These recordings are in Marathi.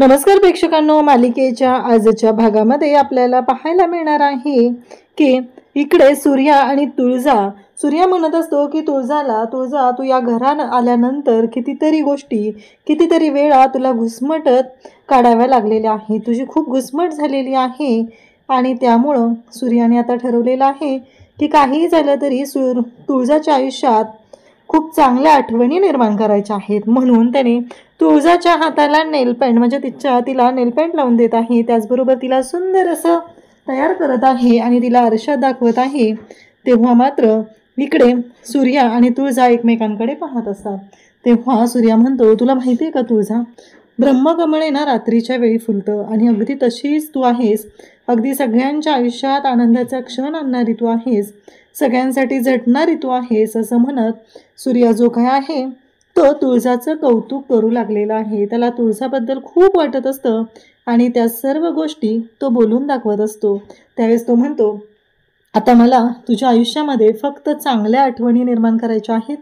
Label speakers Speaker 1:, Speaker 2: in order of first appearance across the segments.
Speaker 1: नमस्कार प्रेक्षकांनो, मालिकेच्या आजच्या भागामध्ये आपल्याला पाहायला मिळणार आहे की इकडे सूर्या आणि तुळजा. सूर्या म्हणत असतो की तुळजा तू या घरात आल्यानंतर कितीतरी गोष्टी कितीतरी वेळा तुला घुसमटत काढाव्या लागलेल्या आहे, तुझी खूप घुसमट झालेली आहे आणि त्यामुळं सूर्याने आता ठरवलेलं आहे की काहीही झालं तरी तुळजाच्या आयुष्यात खूप चांगल्या आठवणी निर्माण करायच्या आहेत. म्हणून त्याने तुळजाच्या हाताला नेलपेंट म्हणजे तिला नेलपेंट लावून देत आहे, त्याचबरोबर तिला सुंदर असं तयार करत आहे आणि तिला आरशात दाखवत आहे. तेव्हा मात्र इकडे सूर्या आणि तुळजा एकमेकांकडे पाहत असतात. तेव्हा सूर्या म्हणतो, तुला माहिती आहे का तुळजा, ब्रह्मकमळ ना रात्रीच्या वेळी फुलतं आणि अगदी तशीच तू आहेस. अगदी सगळ्यांच्या आयुष्यात आनंदाचा क्षण आणणारी तू आहेस, सगळ्यांसाठी झटणारी तू आहेस. असं म्हणत सूर्या जो काय आहे तो तुळजाचं कौतुक करू लागलेला आहे. त्याला तुळजाबद्दल खूप वाटत असतं आणि त्या सर्व गोष्टी तो बोलून दाखवत असतो. त्यावेळेस तो म्हणतो, आता मला तुझ्या आयुष्यामध्ये फक्त चांगल्या आठवणी निर्माण करायच्या आहेत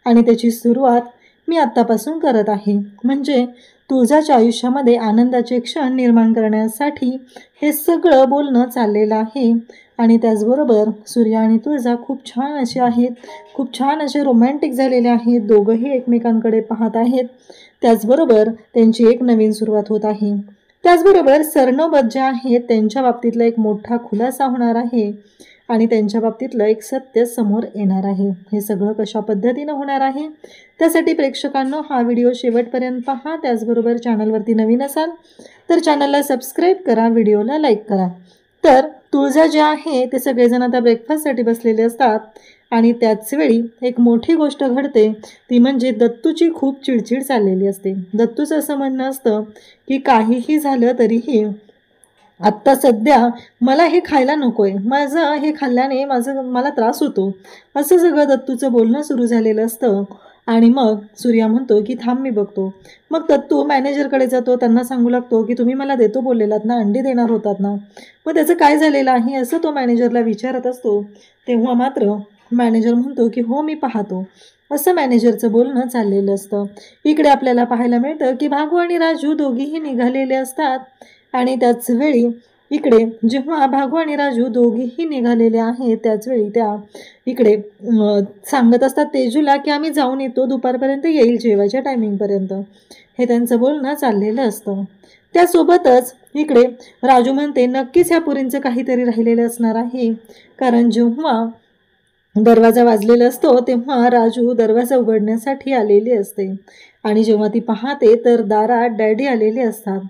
Speaker 1: आणि त्याची सुरुवात मी आत्तापासून करत आहे. म्हणजे तुळजाच्या आयुष्यामध्ये आनंदाचे क्षण निर्माण करण्यासाठी हे सगळं बोलणं चाललेलं आहे. आणि त्याचबरोबर सूर्या आणि तुळजा खूप छान असे आहेत, खूप छान असे रोमॅन्टिक झालेले आहेत. दोघंही एकमेकांकडे पाहत आहेत. त्याचबरोबर त्यांची एक नवीन सुरुवात होत आहे. त्याचबरोबर सरनोबत जे आहेत त्यांच्या बाबतीतला एक मोठा खुलासा होणार आहे आणि त्यांच्या बाबतीतलं एक सत्य समोर येणार आहे. हे सगळं कशा पद्धतीनं होणार आहे त्यासाठी प्रेक्षकांनो हा व्हिडिओ शेवटपर्यंत पहा. त्याचबरोबर चॅनलवरती नवीन असाल तर चॅनलला सबस्क्राईब करा, व्हिडिओला लाईक करा. तर तुळजा जे आहे ते सगळेजण आता ब्रेकफास्टसाठी बसलेले असतात आणि त्याचवेळी एक मोठी गोष्ट घडते, ती म्हणजे दत्तूची खूप चिडचिड चाललेली असते. दत्तूचं असं म्हणणं असतं की काहीही झालं तरीही आत्ता सध्या मला हे खायला नको आहे, माझं हे खाल्ल्याने मला त्रास होतो, असं सगळं दत्तूचं बोलणं सुरू झालेलं असतं. आणि मग सूर्या म्हणतो की थांब मी बघतो. मग दत्तू मॅनेजरकडे जातो, त्यांना सांगू लागतो की तुम्ही मला देतो बोललेलात ना, अंडी देणार होतात ना, मग त्याचं काय झालेलं आहे असं तो मॅनेजरला विचारत असतो. तेव्हा मात्र मॅनेजर म्हणतो की हो मी पाहतो, असं मॅनेजरचं बोलणं चाललेलं असतं. इकडे आपल्याला पाहायला मिळतं की भागू आणि राजू दोघीही निघालेले असतात आणि त्याच वेळी इकडे जेव्हा भागू आणि राजू दोघेही निघालेले आहेत त्याचवेळी त्या इकडे सांगत असतात तेजूला की आम्ही जाऊन येतो, दुपारपर्यंत येईल जेवायच्या टायमिंगपर्यंत. हे त्यांचं बोलणं चाललेलं असतं. त्यासोबतच इकडे राजू म्हणते नक्कीच ह्या पुरींचं काहीतरी राहिलेलं असणार आहे, कारण जेव्हा दरवाजा वाजलेला असतो तेव्हा राजू दरवाजा उघडण्यासाठी आलेली असते आणि जेव्हा ती पाहते तर दारात डॅडी आलेले असतात.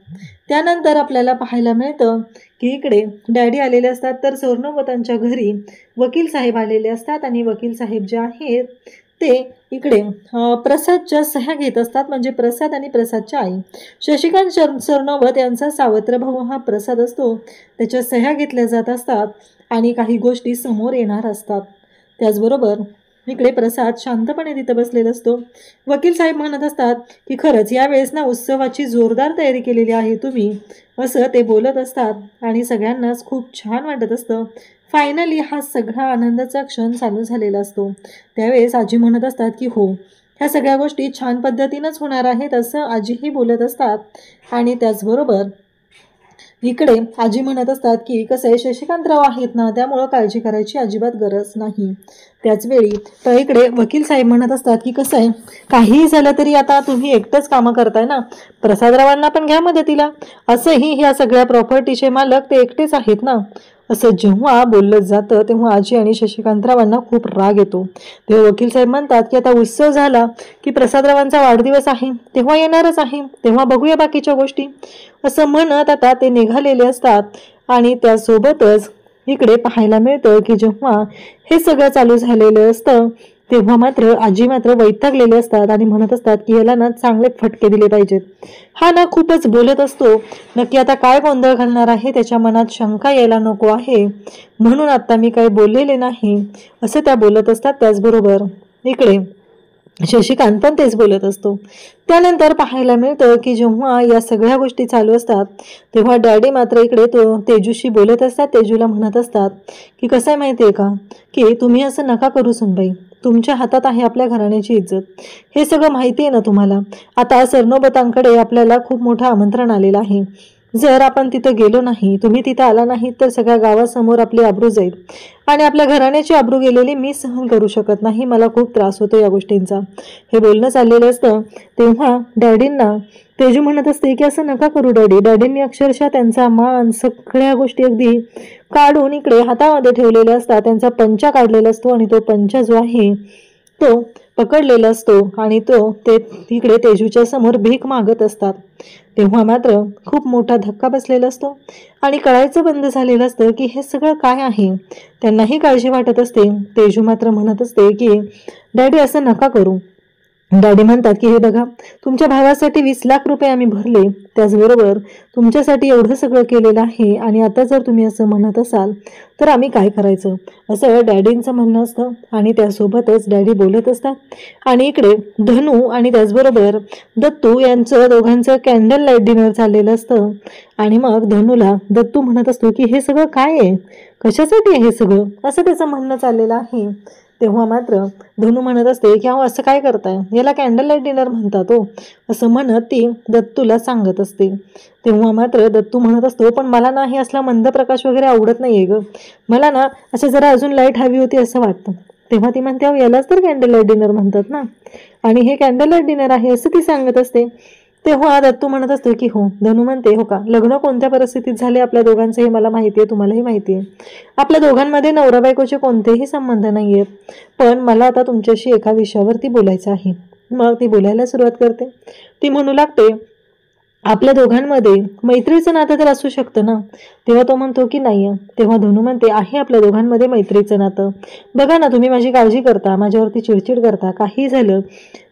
Speaker 1: त्यानंतर आपल्याला पाहायला मिळतं की इकडे डॅडी आलेले असतात तर सरनोबतांच्या घरी वकील साहेब आलेले असतात आणि वकील साहेब जे आहेत ते इकडे प्रसादच्या सह्या घेत असतात. म्हणजे प्रसाद आणि प्रसादच्या आई शशिकांत सरनोबत यांचा सावत्र भाऊ हा प्रसाद असतो, त्याच्या सह्या घेतल्या जात असतात आणि काही गोष्टी समोर येणार असतात. त्याचबरोबर इकडे प्रसाद शांतपणे तिथं बसलेला असतो. वकील साहेब म्हणत असतात की खरंच यावेळेस ना उत्सवाची जोरदार तयारी केलेली आहे तुम्ही, असं ते बोलत असतात आणि सगळ्यांनाच खूप छान वाटत असतं. फायनली हा सगळा आनंदाचा क्षण चालू झालेला असतो. त्यावेळेस आजी म्हणत असतात की हो ह्या सगळ्या गोष्टी छान पद्धतीनंच होणार आहेत, असं आजीही बोलत असतात. आणि त्याचबरोबर इकडे आजी म्हणत असतात की कसं आहे शशिकांतराव आहेत ना, त्यामुळं काळजी करायची अजिबात गरज नाही. त्याचवेळी तर इकडे वकील साहेब म्हणत असतात की कसं आहे काहीही झालं तरी आता तुम्ही एकटंच कामं करताय ना, प्रसादरावांना पण घ्या मदतीला, असंही ह्या सगळ्या प्रॉपर्टीचे मालक ते एकटेच आहेत ना. असं जेव्हा बोललं जातं तेव्हा आजी आणि शशिकांतरावांना खूप राग येतो. तेव्हा वकील साहेब म्हणतात की आता उत्सव झाला की प्रसादरावांचा वाढदिवस आहे तेव्हा येणारच आहे, तेव्हा बघूया बाकीच्या गोष्टी, असं म्हणत आता ते निघालेले असतात. आणि त्यासोबतच इकडे पाहायला मिळतं की जेव्हा हे सगळं चालू झालेलं असतं तेव्हा मात्र आजी मात्र वैतागलेले असतात आणि म्हणत असतात की याला ना चांगले फटके दिले पाहिजेत. हा ना खूपच बोलत असतो, नक्की आता काय गोंधळ घालणार आहे त्याच्या मनात शंका यायला नको आहे, म्हणून आता मी काही बोललेले नाही, असं त्या बोलत असतात. त्याचबरोबर इकडे शशिकांत पण तेच बोलत असतो. त्यानंतर पाहायला मिळतं की जेव्हा या सगळ्या गोष्टी चालू असतात तेव्हा डॅडी मात्र इकडे तेजूशी बोलत असतात. तेजूला म्हणत असतात की कसं आहे माहिती आहे का की तुम्ही असं नका करू सुनबाई, तुमच्या हातात आहे आपल्या घराण्याची इज्जत. हे सगळं माहिती आहे ना तुम्हाला. आता सरनोबतांकडे आपल्याला खूप मोठं आमंत्रण आलेलं आहे. जर आपण तिथं गेलो नाही, तुम्ही तिथं आला नाही, तर सगळ्या गावासमोर आपली आबरू जाईल आणि आपल्या घराण्याची आबरू गेलेली मी सहन करू शकत नाही. मला खूप त्रास होतो या गोष्टींचा. हे बोलणं चाललेलं असतं तेव्हा डॅडींना तेजू म्हणत असते की असं नका करू डॅडी. डॅडींनी अक्षरशः त्यांचा मान सगळ्या गोष्टी अगदी काढून इकडे हातामध्ये ठेवलेले असतात. त्यांचा पंचा काढलेला असतो आणि तो पंचा जो आहे तो पकडलेला असतो आणि ते तिकडे तेजूच्या समोर भीक मागत असतात. तेव्हा मात्र खूप मोठा धक्का बसलेला असतो आणि कळायचं बंद झालेलं असतं की हे सगळं काय आहे. त्यांनाही काळजी वाटत असते. तेजू मात्र म्हणत असते की डॅडी असं नका करू. डॅडी म्हणतात की हे बघा, तुमच्या भावासाठी 20 लाख रुपये आम्ही भरले, त्याचबरोबर तुमच्यासाठी एवढं सगळं केलेलं आहे आणि आता जर तुम्ही असं म्हणत असाल तर आम्ही काय करायचं, असं डॅडींचं म्हणणं असतं. आणि त्यासोबतच डॅडी बोलत असतात आणि इकडे धनू आणि त्याचबरोबर दत्तू यांचं दोघांचं कॅन्डल लाईट डिनर चाललेलं असतं. आणि मग धनूला दत्तू म्हणत असतो की हे सगळं काय आहे, कशासाठी आहे हे सगळं, असं त्याचं म्हणणं चाललेलं आहे. तेव्हा मात्र धनू म्हणत असते की अहो असं काय करताय, याला कॅन्डल लाईट डिनर म्हणतात हो, असं म्हणत ती दत्तूला सांगत असते. तेव्हा मात्र दत्तू म्हणत असतो पण मला ना हे असला मंद प्रकाश वगैरे आवडत नाहीये ग, मला ना असं जरा अजून लाईट हवी होती असं वाटतं. तेव्हा ती म्हणते अहो यालाच तर कॅन्डल लाईट डिनर म्हणतात ना, आणि हे कॅन्डल लाईट डिनर आहे असं ती सांगत असते. तेव्हा दत्तू म्हणत असतो की हो. धनू म्हणते हो का, लग्न कोणत्या परिस्थितीत झाले आपल्या दोघांचं हे मला माहिती आहे, तुम्हालाही माहिती आहे. आपल्या दोघांमध्ये नवरा बायकोचे कोणतेही संबंध नाही आहेत, पण मला आता तुमच्याशी एका विषयावरती बोलायचं आहे. मग ती बोलायला सुरुवात करते. ती म्हणू लागते आपल्या दोघांमध्ये मैत्रीचं नातं तर असू शकतं ना. तेव्हा तो म्हणतो की नाही. तेव्हा धनू म्हणते आहे आपल्या दोघांमध्ये मैत्रीचं नातं. बघा ना, तुम्ही माझी काळजी करता, माझ्यावरती चिडचिड करता, काही झालं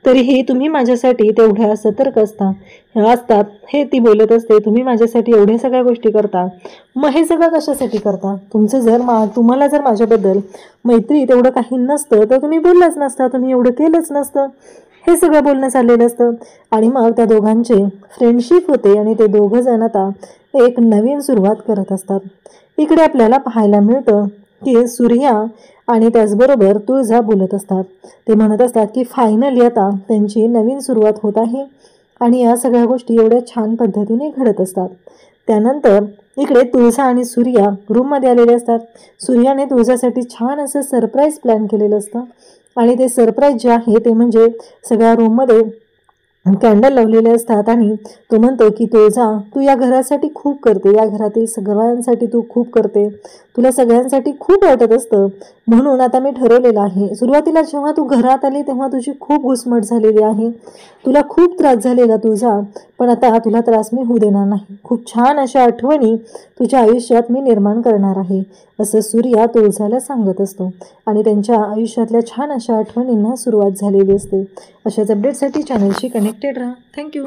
Speaker 1: तरीही तुम्ही माझ्यासाठी तेवढ्या सतर्क असतात हे ती बोलत असते. तुम्ही माझ्यासाठी एवढ्या सगळ्या गोष्टी करता, मग हे सगळं कशासाठी करता. तुम्हाला जर माझ्याबद्दल मैत्री तेवढं काही नसतं तर तुम्ही बोललाच नसता, तुम्ही एवढं केलंच नसतं. हे सगळं बोलणं चाललेलं असतं. आणि मग त्या दोघांचे फ्रेंडशिप होते आणि ते दोघं जण आता एक नवीन सुरुवात करत असतात. इकडे आपल्याला पाहायला मिळतं की सूर्या आणि त्याचबरोबर तुळजा बोलत असतात. ते म्हणत असतात की फायनली आता त्यांची नवीन सुरुवात होत आहे आणि या सगळ्या गोष्टी एवढ्या छान पद्धतीने घडत असतात. त्यानंतर इकडे तुळजा आणि सूर्या रूममध्ये आलेले असतात. सूर्याने तुळजासाठी छान असं सरप्राईज प्लॅन केलेलं असतं आणि ते सरप्राईज जे आहे ते म्हणजे सगळ्या रूममध्ये कॅन्डल लावलेले असतात आणि तो म्हणतो की तुळजा, तू या घरासाठी खूप करते, या घरातील सगळ्यांसाठी तू खूप करते, तुला सगळ्यांसाठी खूप वाटत असतं, म्हणून आता मी ठरवलेलं आहे. सुरुवातीला जेव्हा तू घरात आली तेव्हा तुझी खूप घुसमट झालेली आहे, तुला खूप त्रास झालेला तुझा, पण आता तुला त्रास मी होऊ देणार नाही. खूप छान अशा आठवणी तुझ्या आयुष्यात मी निर्माण करणार आहे, असं सूर्या तुळजाला सांगत असतो आणि त्यांच्या आयुष्यातल्या छान अशा आठवणींना सुरुवात झालेली असते. अशाच अपडेटसाठी चॅनलशी कनेक्टेड राहा. थँक्यू.